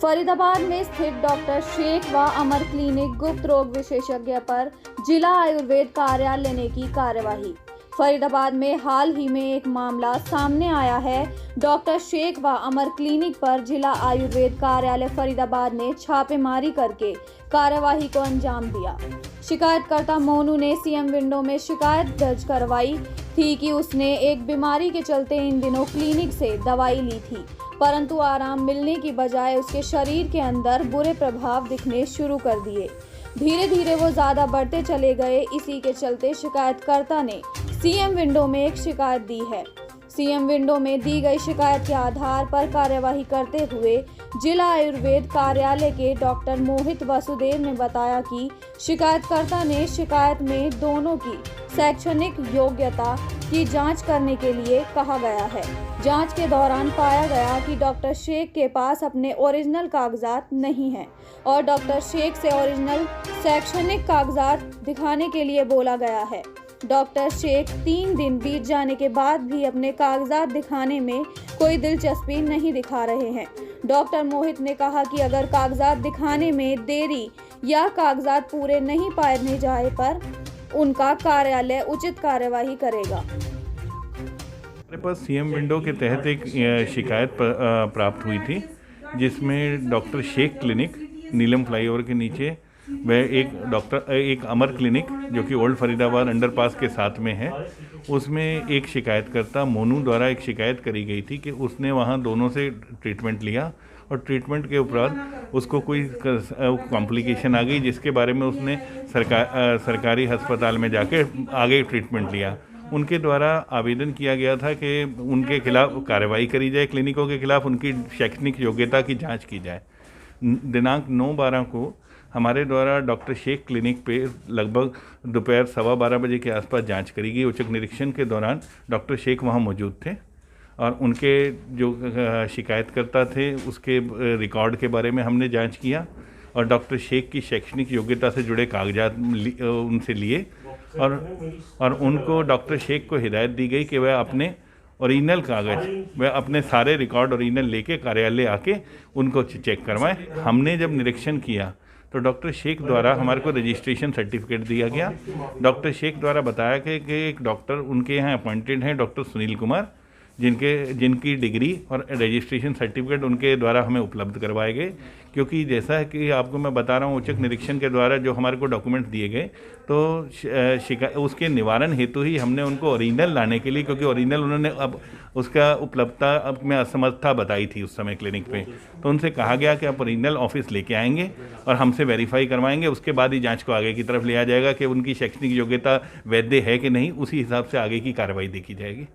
फरीदाबाद में स्थित डॉक्टर शेख व अमर क्लिनिक गुप्त रोग विशेषज्ञ पर जिला आयुर्वेद कार्यालय ने की कार्यवाही। फरीदाबाद में हाल ही में एक मामला सामने आया है। डॉक्टर शेख व अमर क्लिनिक पर जिला आयुर्वेद कार्यालय फरीदाबाद ने छापेमारी करके कार्यवाही को अंजाम दिया। शिकायतकर्ता मोनू ने सीएम विंडो में शिकायत दर्ज करवाई थी कि उसने एक बीमारी के चलते इन दिनों क्लिनिक से दवाई ली थी, परंतु आराम मिलने की बजाय उसके शरीर के अंदर बुरे प्रभाव दिखने शुरू कर दिए। धीरे धीरे वो ज़्यादा बढ़ते चले गए। इसी के चलते शिकायतकर्ता ने सीएम विंडो में एक शिकायत दी है। सीएम विंडो में दी गई शिकायत के आधार पर कार्यवाही करते हुए जिला आयुर्वेद कार्यालय के डॉक्टर मोहित वासुदेव ने बताया कि शिकायतकर्ता ने शिकायत में दोनों की शैक्षणिक योग्यता की जांच करने के लिए कहा गया है। जांच के दौरान पाया गया कि डॉक्टर शेख के पास अपने ओरिजिनल कागजात नहीं हैं और डॉक्टर शेख से ओरिजिनल शैक्षणिक कागजात दिखाने के लिए बोला गया है। डॉक्टर शेख 3 दिन बीत जाने के बाद भी अपने कागजात दिखाने में कोई दिलचस्पी नहीं दिखा रहे हैं। डॉक्टर मोहित ने कहा कि अगर कागजात दिखाने में देरी या कागजात पूरे नहीं पाए जाए पर उनका कार्यालय उचित कार्यवाही करेगा। मेरे पास सीएम विंडो के तहत एक शिकायत प्राप्त हुई थी, जिसमें डॉक्टर शेख क्लिनिक नीलम फ्लाईओवर के नीचे वह एक अमर क्लिनिक जो कि ओल्ड फरीदाबाद अंडरपास के साथ में है, उसमें एक शिकायतकर्ता मोनू द्वारा एक शिकायत करी गई थी कि उसने वहां दोनों से ट्रीटमेंट लिया और ट्रीटमेंट के उपरांत उसको कोई कॉम्प्लिकेशन आ गई, जिसके बारे में उसने सरकारी अस्पताल में जाके आगे ट्रीटमेंट लिया। उनके द्वारा आवेदन किया गया था कि उनके खिलाफ कार्रवाई करी जाए, क्लिनिकों के खिलाफ उनकी शैक्षणिक योग्यता की जांच की जाए। दिनांक 9/12 को हमारे द्वारा डॉक्टर शेख क्लिनिक पे लगभग दोपहर 12:15 बजे के आसपास जांच करी गई। औचक निरीक्षण के दौरान डॉक्टर शेख वहां मौजूद थे और उनके जो शिकायतकर्ता थे उसके रिकॉर्ड के बारे में हमने जांच किया और डॉक्टर शेख की शैक्षणिक योग्यता से जुड़े कागजात उनसे लिए और उनको डॉक्टर शेख को हिदायत दी गई कि वह अपने ओरिजिनल कागज़ वह अपने सारे रिकॉर्ड ओरिजिनल लेके कार्यालय आके उनको चेक करवाएं। हमने जब निरीक्षण किया तो डॉक्टर शेख द्वारा हमारे को रजिस्ट्रेशन सर्टिफिकेट दिया गया। डॉक्टर शेख द्वारा बताया कि एक डॉक्टर उनके यहाँ अपॉइंटेड हैं, डॉक्टर सुनील कुमार, जिनकी डिग्री और रजिस्ट्रेशन सर्टिफिकेट उनके द्वारा हमें उपलब्ध करवाए गए। क्योंकि जैसा कि आपको मैं बता रहा हूँ, उच्च निरीक्षण के द्वारा जो हमारे को डॉक्यूमेंट दिए गए तो उसके निवारण हेतु ही हमने उनको ओरिजिनल लाने के लिए, क्योंकि ओरिजिनल उन्होंने अब उसका उपलब्धता अब में असमर्थता बताई थी उस समय क्लिनिक पे, तो उनसे कहा गया कि आप ओरिजिनल ऑफिस लेके आएंगे और हमसे वेरीफाई करवाएंगे, उसके बाद ही जांच को आगे की तरफ लिया जाएगा कि उनकी शैक्षणिक योग्यता वैध है कि नहीं, उसी हिसाब से आगे की कार्रवाई देखी जाएगी।